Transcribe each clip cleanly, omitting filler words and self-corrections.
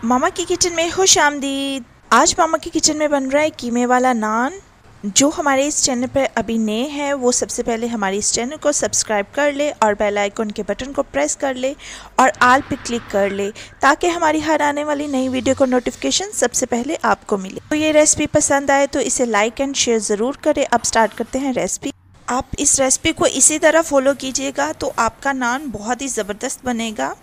मामा की किचन में खुश आमदीद। आज मामा की किचन में बन रहा है कीमे वाला नान। जो हमारे इस चैनल पर अभी नए हैं वो सबसे पहले हमारे इस चैनल को सब्सक्राइब कर ले और बेल आइकन के बटन को प्रेस कर ले और आल पे क्लिक कर ले ताकि हमारी हर आने वाली नई वीडियो को नोटिफिकेशन सबसे पहले आपको मिले। तो ये रेसिपी पसंद आए तो इसे लाइक एंड शेयर ज़रूर करें। अब स्टार्ट करते हैं रेसिपी। आप इस रेसिपी को इसी तरह फॉलो कीजिएगा तो आपका नान बहुत ही ज़बरदस्त बनेगा।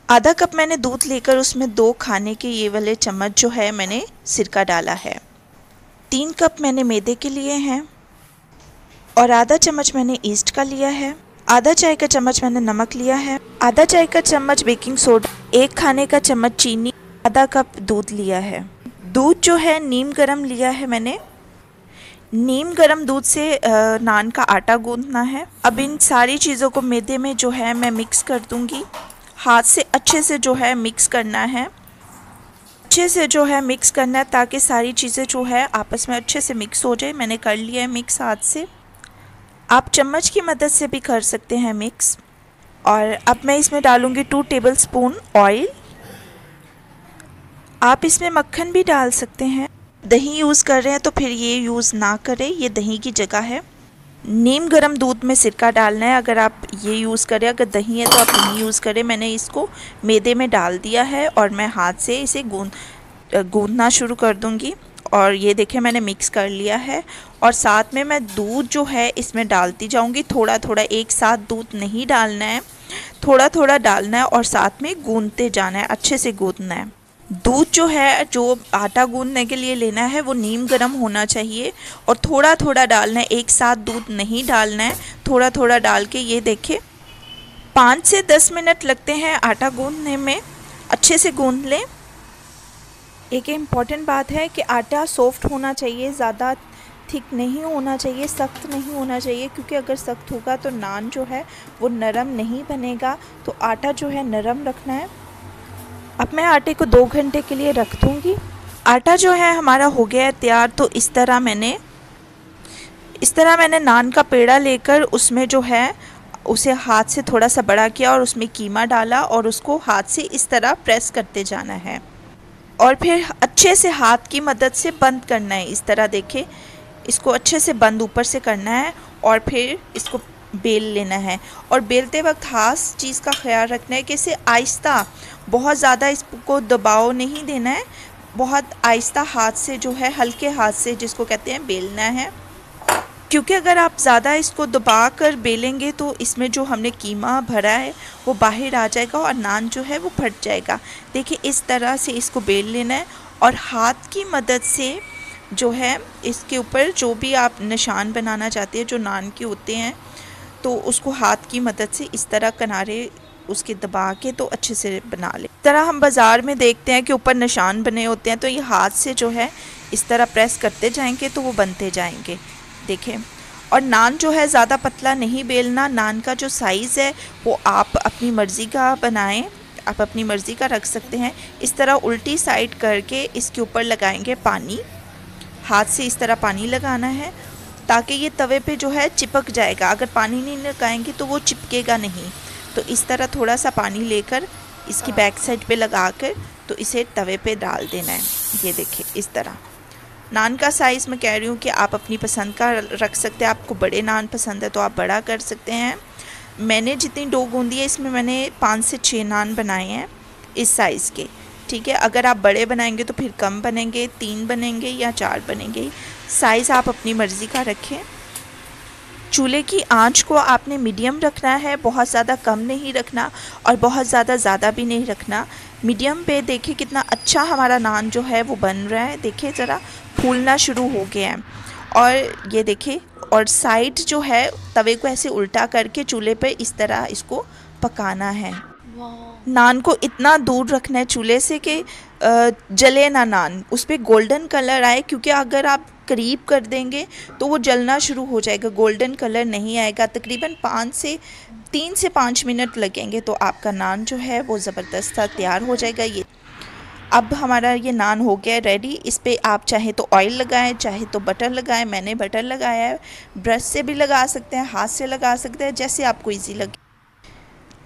आधा कप मैंने दूध लेकर उसमें 2 खाने के ये वाले चम्मच जो है मैंने सिरका डाला है। 3 कप मैंने मैदे के लिए हैं और आधा चम्मच मैंने ईस्ट का लिया है। आधा चाय का चम्मच मैंने नमक लिया है। आधा चाय का चम्मच बेकिंग सोडा, 1 खाने का चम्मच चीनी, आधा कप दूध लिया है। दूध जो है नीम गरम लिया है मैंने। नीम गरम दूध से नान का आटा गूंथना है। अब इन सारी चीज़ों को मैदे में जो है मैं मिक्स कर दूंगी। हाथ से अच्छे से जो है मिक्स करना है, अच्छे से जो है मिक्स करना है ताकि सारी चीज़ें जो है आपस में अच्छे से मिक्स हो जाए। मैंने कर लिया है मिक्स हाथ से। आप चम्मच की मदद से भी कर सकते हैं मिक्स। और अब मैं इसमें डालूंगी 2 टेबलस्पून ऑयल। आप इसमें मक्खन भी डाल सकते हैं। दही यूज़ कर रहे हैं तो फिर ये यूज़ ना करें, ये दही की जगह है। नीम गरम दूध में सिरका डालना है। अगर आप ये यूज़ करें, अगर दही है तो आप नहीं यूज़ करें। मैंने इसको मैदे में डाल दिया है और मैं हाथ से इसे गूंदना शुरू कर दूंगी। और ये देखें मैंने मिक्स कर लिया है और साथ में मैं दूध जो है इसमें डालती जाऊंगी। थोड़ा थोड़ा, एक साथ दूध नहीं डालना है, थोड़ा थोड़ा डालना है और साथ में गूंदते जाना है, अच्छे से गूंदना है। दूध जो है, जो आटा गूंदने के लिए लेना है वो नीम गरम होना चाहिए और थोड़ा थोड़ा डालना है, एक साथ दूध नहीं डालना है, थोड़ा थोड़ा डाल के ये देखें 5 से 10 मिनट लगते हैं आटा गूंदने में। अच्छे से गूंद लें। एक इम्पॉर्टेंट बात है कि आटा सॉफ्ट होना चाहिए, ज़्यादा थिक नहीं होना चाहिए, सख्त नहीं होना चाहिए, क्योंकि अगर सख्त होगा तो नान जो है वो नरम नहीं बनेगा। तो आटा जो है नरम रखना है। अब मैं आटे को 2 घंटे के लिए रख दूँगी। आटा जो है हमारा हो गया है तैयार। तो इस तरह मैंने नान का पेड़ा लेकर उसमें जो है उसे हाथ से थोड़ा सा बड़ा किया और उसमें कीमा डाला और उसको हाथ से इस तरह प्रेस करते जाना है और फिर अच्छे से हाथ की मदद से बंद करना है। इस तरह देखें, इसको अच्छे से बंद ऊपर से करना है और फिर इसको बेल लेना है। और बेलते वक्त खास चीज़ का ख्याल रखना है कि इसे आहिस्ता, बहुत ज़्यादा इसको दबाव नहीं देना है, बहुत आहिस्ता हाथ से जो है, हल्के हाथ से जिसको कहते हैं, बेलना है। क्योंकि अगर आप ज़्यादा इसको दबा कर बेलेंगे तो इसमें जो हमने कीमा भरा है वो बाहर आ जाएगा और नान जो है वो फट जाएगा। देखिए इस तरह से इसको बेल लेना है और हाथ की मदद से जो है इसके ऊपर जो भी आप निशान बनाना चाहते हैं जो नान के होते हैं तो उसको हाथ की मदद से इस तरह किनारे उसके दबा के तो अच्छे से बना ले। इस तरह हम बाज़ार में देखते हैं कि ऊपर निशान बने होते हैं, तो ये हाथ से जो है इस तरह प्रेस करते जाएंगे तो वो बनते जाएंगे। देखें, और नान जो है ज़्यादा पतला नहीं बेलना। नान का जो साइज़ है वो आप अपनी मर्ज़ी का बनाएं, आप अपनी मर्ज़ी का रख सकते हैं। इस तरह उल्टी साइड करके इसके ऊपर लगाएंगे पानी। हाथ से इस तरह पानी लगाना है ताकि ये तवे पे जो है चिपक जाएगा। अगर पानी नहीं लगाएंगे तो वो चिपकेगा नहीं। तो इस तरह थोड़ा सा पानी लेकर इसकी बैक साइड पे लगाकर तो इसे तवे पे डाल देना है। ये देखिए इस तरह। नान का साइज़ मैं कह रही हूँ कि आप अपनी पसंद का रख सकते हैं। आपको बड़े नान पसंद है तो आप बड़ा कर सकते हैं। मैंने जितनी डो गूंदी है इसमें मैंने 5 से 6 नान बनाए हैं इस साइज़ के। ठीक है, अगर आप बड़े बनाएंगे तो फिर कम बनेंगे, 3 बनेंगे या 4 बनेंगे। साइज़ आप अपनी मर्ज़ी का रखें। चूल्हे की आंच को आपने मीडियम रखना है, बहुत ज़्यादा कम नहीं रखना और बहुत ज़्यादा भी नहीं रखना। मीडियम पे देखिए कितना अच्छा हमारा नान जो है वो बन रहा है। देखिए ज़रा फूलना शुरू हो गया है। और ये देखिए, और साइड जो है तवे को ऐसे उल्टा करके चूल्हे पे इस तरह इसको पकाना है। नान को इतना दूर रखना है चूल्हे से कि जले ना नान, उस पर गोल्डन कलर आए, क्योंकि अगर आप करीब कर देंगे तो वो जलना शुरू हो जाएगा, गोल्डन कलर नहीं आएगा। तकरीबन 3 से 5 मिनट लगेंगे तो आपका नान जो है वो ज़बरदस्त तैयार हो जाएगा। ये अब हमारा ये नान हो गया रेडी। इस पे आप चाहे तो ऑयल लगाएं, चाहे तो बटर लगाएं। मैंने बटर लगाया है। ब्रश से भी लगा सकते हैं, हाथ से लगा सकते हैं, जैसे आपको ईजी लगे।